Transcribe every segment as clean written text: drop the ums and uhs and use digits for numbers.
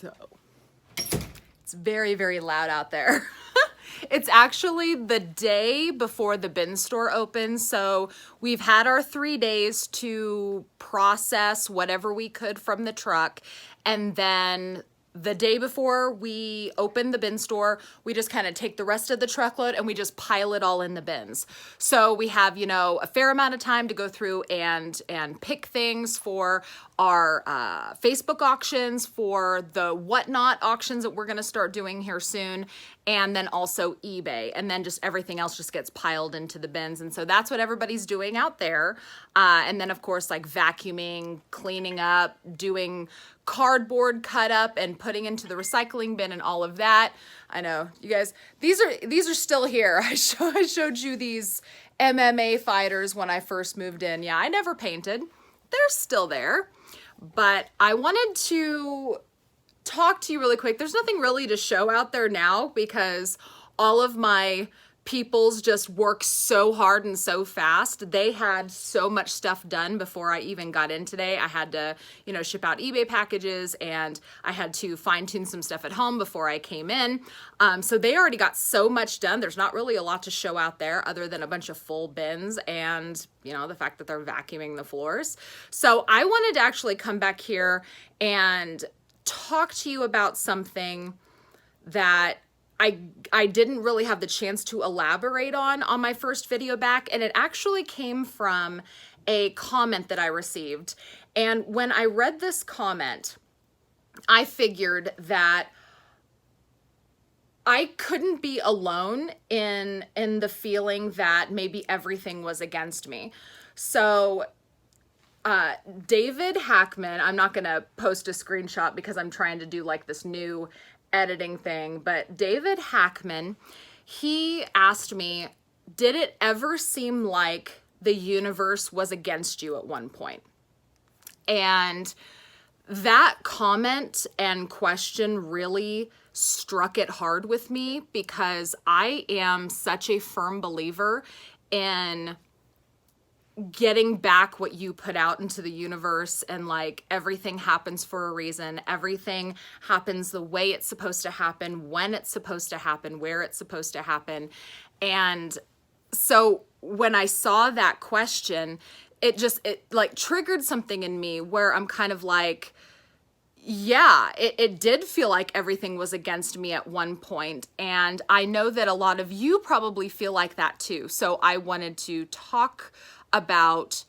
So it's very, very loud out there. It's actually the day before the bin store opens. So we've had our 3 days to process whatever we could from the truck. And then the day before we open the bin store, we just kind of take the rest of the truckload and we just pile it all in the bins. So we have, you know, a fair amount of time to go through and pick things for our Facebook auctions, for the whatnot auctions that we're going to start doing here soon, and then also eBay, and then just everything else just gets piled into the bins. And so that's what everybody's doing out there. And then of course, like vacuuming, cleaning up, doing cardboard cut up and putting into the recycling bin and all of that. I know you guys, these are still here. I showed you these MMA fighters when I first moved in. Yeah, I never painted. They're still there. But I wanted to talk to you really quick. There's nothing really to show out there now because all of my peoples just work so hard and so fast. They had so much stuff done before I even got in today. I had to, you know, ship out eBay packages, and I had to fine tune some stuff at home before I came in. So they already got so much done. There's not really a lot to show out there other than a bunch of full bins and, you know, the fact that they're vacuuming the floors. So I wanted to actually come back here and talk to you about something that I didn't really have the chance to elaborate on my first video back, and it actually came from a comment that I received. And when I read this comment, I figured that I couldn't be alone in the feeling that maybe everything was against me. So David Hackman, I'm not gonna post a screenshot because I'm trying to do like this new editing thing, but David Hackman, he asked me, did it ever seem like the universe was against you at one point? And that comment and question really struck it hard with me because I am such a firm believer in getting back what you put out into the universe, and like everything happens for a reason. Everything happens the way it's supposed to happen, when it's supposed to happen, where it's supposed to happen. And so when I saw that question, it like triggered something in me where I'm kind of like, yeah, it did feel like everything was against me at one point. And I know that a lot of you probably feel like that too. So I wanted to talk about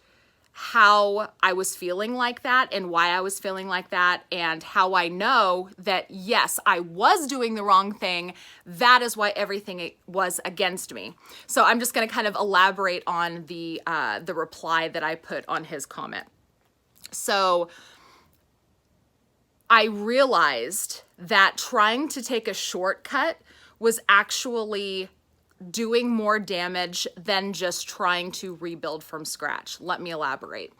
how I was feeling like that and why I was feeling like that, and how I know that, yes, I was doing the wrong thing. That is why everything was against me. So I'm just going to kind of elaborate on the reply that I put on his comment. So I realized that trying to take a shortcut was actually doing more damage than just trying to rebuild from scratch. Let me elaborate.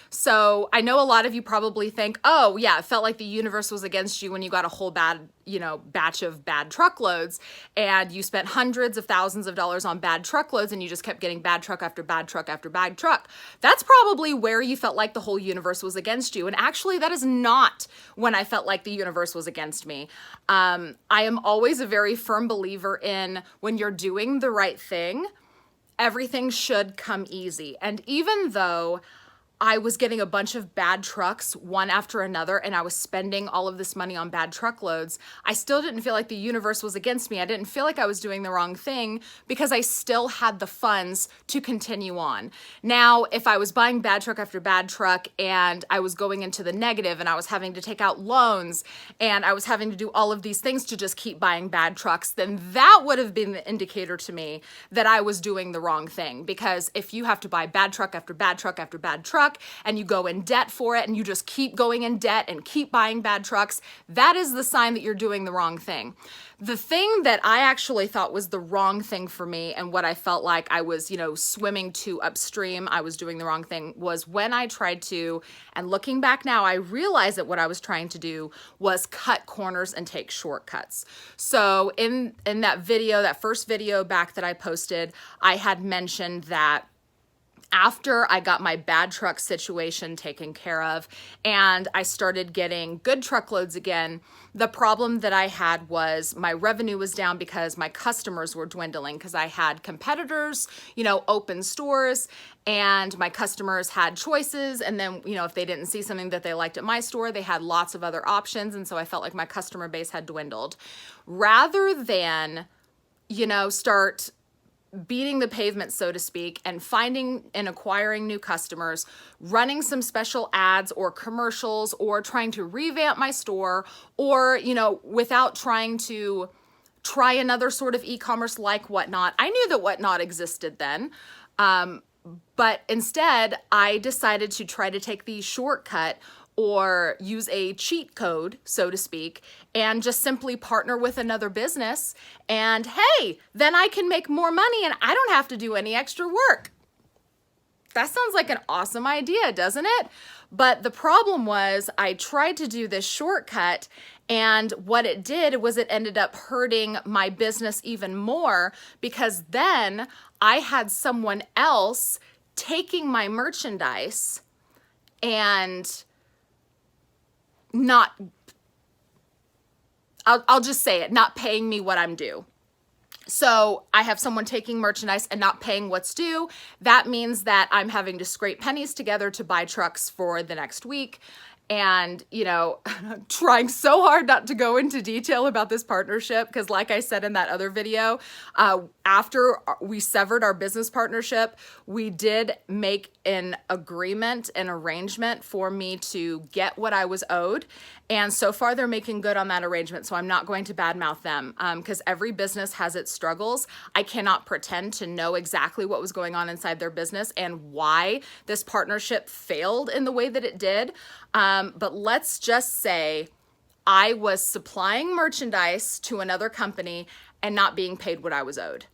So I know a lot of you probably think, oh yeah, it felt like the universe was against you when you got a whole batch of bad truckloads, and you spent hundreds of thousands of dollars on bad truckloads, and you just kept getting bad truck after bad truck after bad truck. That's probably where you felt like the whole universe was against you. And actually that is not when I felt like the universe was against me. I am always a very firm believer in when you're doing the right thing, everything should come easy. And even though I was getting a bunch of bad trucks one after another, and I was spending all of this money on bad truckloads, I still didn't feel like the universe was against me. I didn't feel like I was doing the wrong thing because I still had the funds to continue on. Now, if I was buying bad truck after bad truck and I was going into the negative and I was having to take out loans and I was having to do all of these things to just keep buying bad trucks, then that would have been the indicator to me that I was doing the wrong thing. Because if you have to buy bad truck after bad truck after bad truck, and you go in debt for it, and you just keep going in debt and keep buying bad trucks, that is the sign that you're doing the wrong thing. The thing that I actually thought was the wrong thing for me, and what I felt like I was, swimming too upstream, I was doing the wrong thing, was when I tried to, and looking back now, I realized that what I was trying to do was cut corners and take shortcuts. So in that video, that first video back that I posted, I had mentioned that after I got my bad truck situation taken care of and I started getting good truckloads again, the problem that I had was my revenue was down because my customers were dwindling because I had competitors, you know, open stores, and my customers had choices. And then, you know, if they didn't see something that they liked at my store, they had lots of other options. And so I felt like my customer base had dwindled. Rather than, you know, start beating the pavement, so to speak, and finding and acquiring new customers, running some special ads or commercials, or trying to revamp my store, or, you know, without trying to try another sort of e-commerce like Whatnot. I knew that Whatnot existed then, but instead I decided to try to take the shortcut or use a cheat code, so to speak, and just simply partner with another business. And hey, then I can make more money and I don't have to do any extra work. That sounds like an awesome idea, doesn't it? But the problem was I tried to do this shortcut, and what it did was it ended up hurting my business even more, because then I had someone else taking my merchandise and not, I'll just say it, not paying me what I'm due. So I have someone taking merchandise and not paying what's due. That means that I'm having to scrape pennies together to buy trucks for the next week. And, you know, trying so hard not to go into detail about this partnership, because like I said in that other video, after we severed our business partnership, we did make an agreement, an arrangement for me to get what I was owed. And so far they're making good on that arrangement. So I'm not going to badmouth them, because every business has its struggles. I cannot pretend to know exactly what was going on inside their business and why this partnership failed in the way that it did. But let's just say I was supplying merchandise to another company and not being paid what I was owed.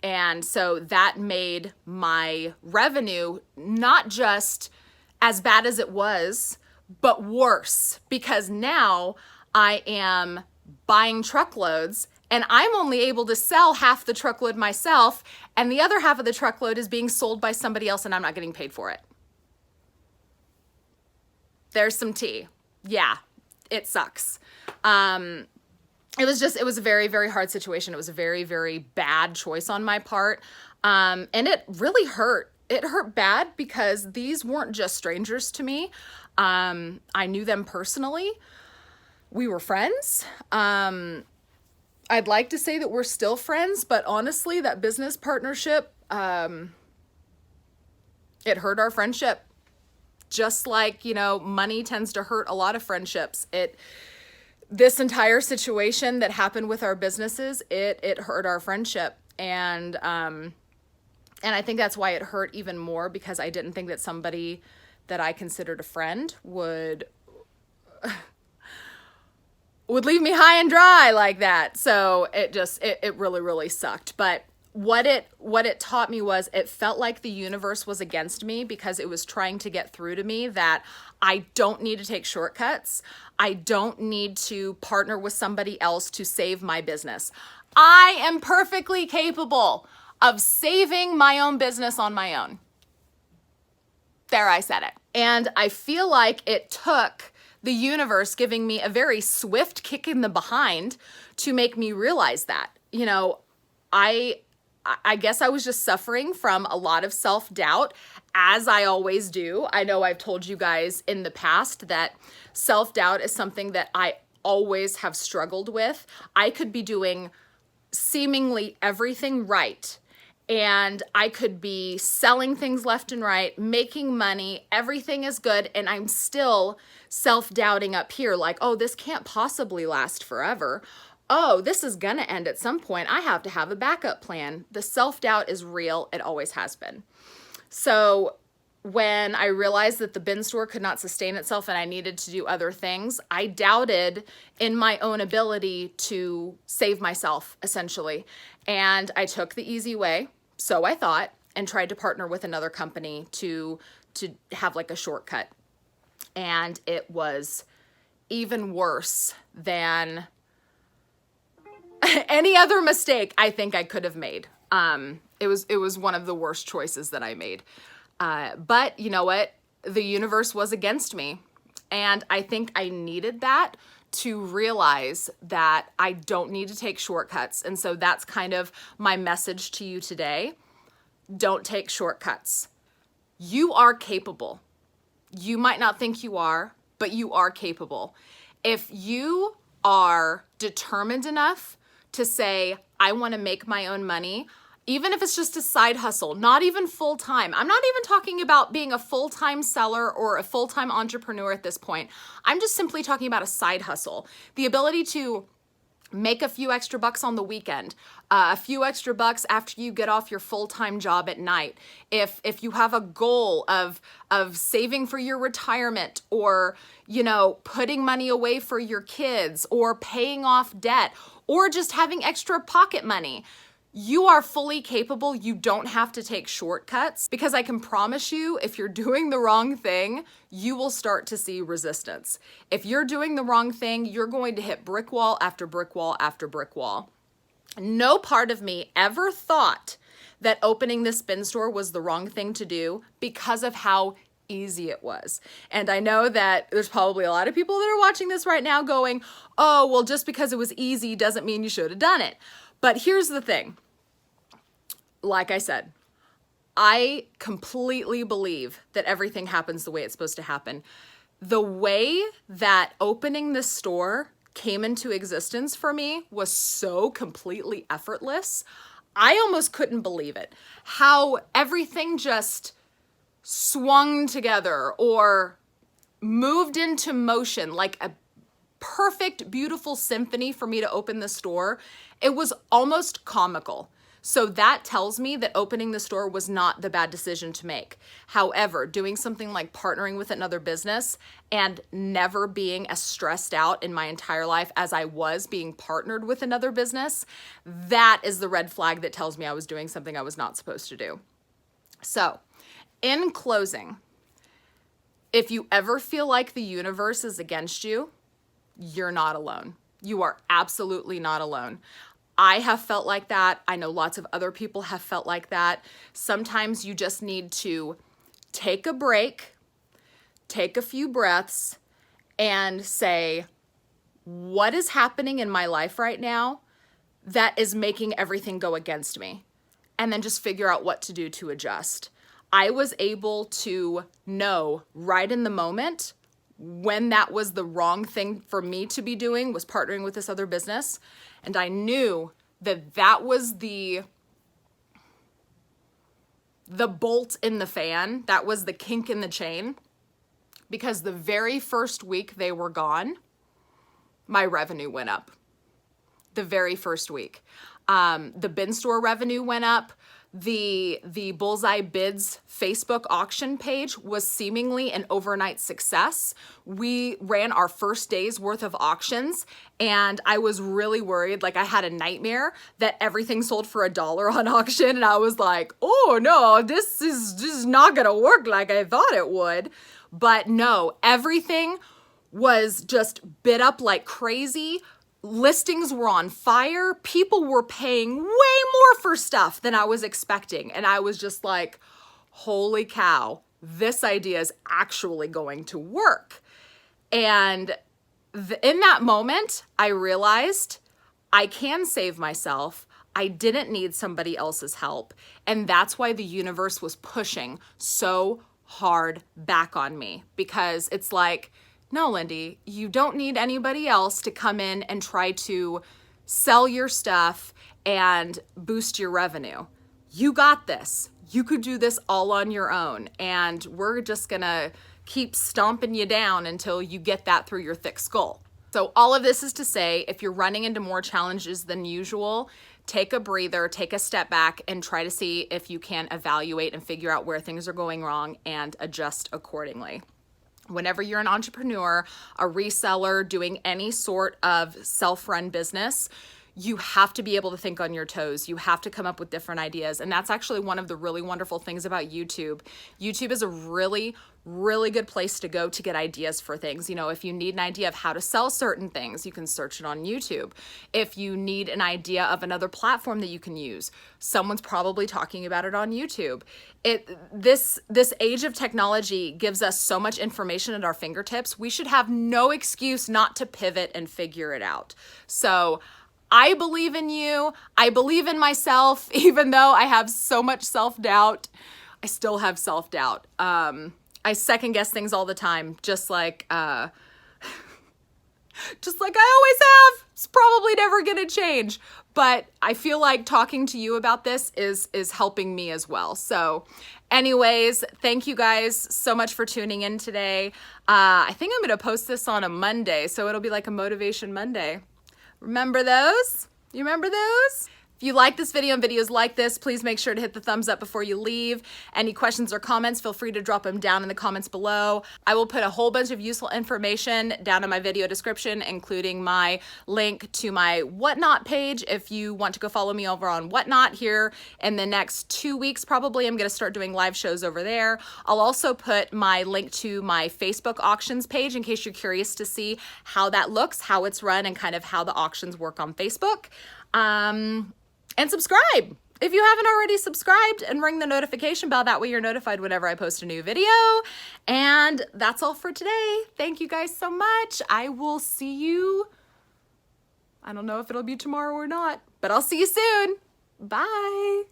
And so that made my revenue not just as bad as it was, but worse, because now I am buying truckloads and I'm only able to sell half the truckload myself, and the other half of the truckload is being sold by somebody else and I'm not getting paid for it. There's some tea. Yeah, it sucks. It was a very, very hard situation. It was a very, very bad choice on my part. And it really hurt. It hurt bad because these weren't just strangers to me. I knew them personally. We were friends. I'd like to say that we're still friends, but honestly, that business partnership, it hurt our friendship. Just like, you know, money tends to hurt a lot of friendships. This entire situation that happened with our businesses, it hurt our friendship. And I think that's why it hurt even more, because I didn't think that somebody that I considered a friend would leave me high and dry like that. So it really, really sucked. But what it taught me was, it felt like the universe was against me, because it was trying to get through to me that I don't need to take shortcuts. I don't need to partner with somebody else to save my business. I am perfectly capable of saving my own business on my own. There, I said it. And I feel like it took the universe giving me a very swift kick in the behind to make me realize that. You know, I guess I was just suffering from a lot of self-doubt, as I always do. I know I've told you guys in the past that self-doubt is something that I always have struggled with. I could be doing seemingly everything right, and I could be selling things left and right, making money, everything is good, and I'm still self-doubting up here, like, oh, this can't possibly last forever. Oh, this is gonna end at some point. I have to have a backup plan. The self-doubt is real. It always has been. So when I realized that the bin store could not sustain itself and I needed to do other things, I doubted in my own ability to save myself, essentially. And I took the easy way, so I thought, and tried to partner with another company to have like a shortcut. And it was even worse than any other mistake I think I could have made. It was one of the worst choices that I made. But you know what? The universe was against me. And I think I needed that to realize that I don't need to take shortcuts. And so that's kind of my message to you today. Don't take shortcuts. You are capable. You might not think you are, but you are capable. If you are determined enough to say, I want to make my own money, even if it's just a side hustle, not even full-time. I'm not even talking about being a full-time seller or a full-time entrepreneur at this point. I'm just simply talking about a side hustle. The ability to make a few extra bucks on the weekend, a few extra bucks after you get off your full-time job at night. If you have a goal of saving for your retirement, or, you know, putting money away for your kids, or paying off debt, or just having extra pocket money, you are fully capable. You don't have to take shortcuts, because I can promise you, if you're doing the wrong thing, you will start to see resistance. If you're doing the wrong thing, you're going to hit brick wall after brick wall after brick wall. No part of me ever thought that opening this bin store was the wrong thing to do because of how easy it was. And I know that there's probably a lot of people that are watching this right now going, oh, well, just because it was easy doesn't mean you should have done it. But here's the thing. Like I said, I completely believe that everything happens the way it's supposed to happen. The way that opening this store came into existence for me was so completely effortless. I almost couldn't believe it. How everything just swung together or moved into motion like a perfect, beautiful symphony for me to open the store. It was almost comical. So that tells me that opening the store was not the bad decision to make. However, doing something like partnering with another business and never being as stressed out in my entire life as I was being partnered with another business, that is the red flag that tells me I was doing something I was not supposed to do. So, in closing, if you ever feel like the universe is against you, you're not alone. You are absolutely not alone. I have felt like that. I know lots of other people have felt like that. Sometimes you just need to take a break, take a few breaths, and say, what is happening in my life right now that is making everything go against me? And then just figure out what to do to adjust. I was able to know right in the moment when that was the wrong thing for me to be doing, was partnering with this other business. And I knew that that was the bolt in the fan. That was the kink in the chain. Because the very first week they were gone, my revenue went up. The very first week. The bin store revenue went up. The Bullseye Bids Facebook auction page was seemingly an overnight success. We ran our first day's worth of auctions, and I was really worried. Like, I had a nightmare that everything sold for $1 on auction, and I was like, oh no, this is just not gonna work like I thought it would. But no, everything was just bid up like crazy. Listings were on fire. People were paying way more for stuff than I was expecting. And I was just like, holy cow, this idea is actually going to work. And in that moment, I realized I can save myself. I didn't need somebody else's help. And that's why the universe was pushing so hard back on me, because it's like, no, Lindey, you don't need anybody else to come in and try to sell your stuff and boost your revenue. You got this. You could do this all on your own, and we're just gonna keep stomping you down until you get that through your thick skull. So all of this is to say, if you're running into more challenges than usual, take a breather, take a step back, and try to see if you can evaluate and figure out where things are going wrong and adjust accordingly. Whenever you're an entrepreneur, a reseller, doing any sort of self-run business, you have to be able to think on your toes. You have to come up with different ideas. And that's actually one of the really wonderful things about YouTube. YouTube is a really, really good place to go to get ideas for things. You know, if you need an idea of how to sell certain things, you can search it on YouTube. If you need an idea of another platform that you can use, someone's probably talking about it on YouTube. This age of technology gives us so much information at our fingertips. We should have no excuse not to pivot and figure it out. So I believe in you. I believe in myself, even though I have so much self-doubt. I still have self-doubt. I second guess things all the time, just like I always have. It's probably never gonna change, but I feel like talking to you about this is helping me as well. So anyways, thank you guys so much for tuning in today. I think I'm gonna post this on a Monday, so it'll be like a Motivation Monday. Remember those? You remember those? If you like this video and videos like this, please make sure to hit the thumbs up before you leave. Any questions or comments, feel free to drop them down in the comments below. I will put a whole bunch of useful information down in my video description, including my link to my Whatnot page if you want to go follow me over on Whatnot here in the next 2 weeks. Probably I'm going to start doing live shows over there. I'll also put my link to my Facebook auctions page in case you're curious to see how that looks, how it's run, and kind of how the auctions work on Facebook. And subscribe if you haven't already subscribed, and ring the notification bell. That way you're notified whenever I post a new video. And that's all for today. Thank you guys so much. I will see you. I don't know if it'll be tomorrow or not, but I'll see you soon. Bye.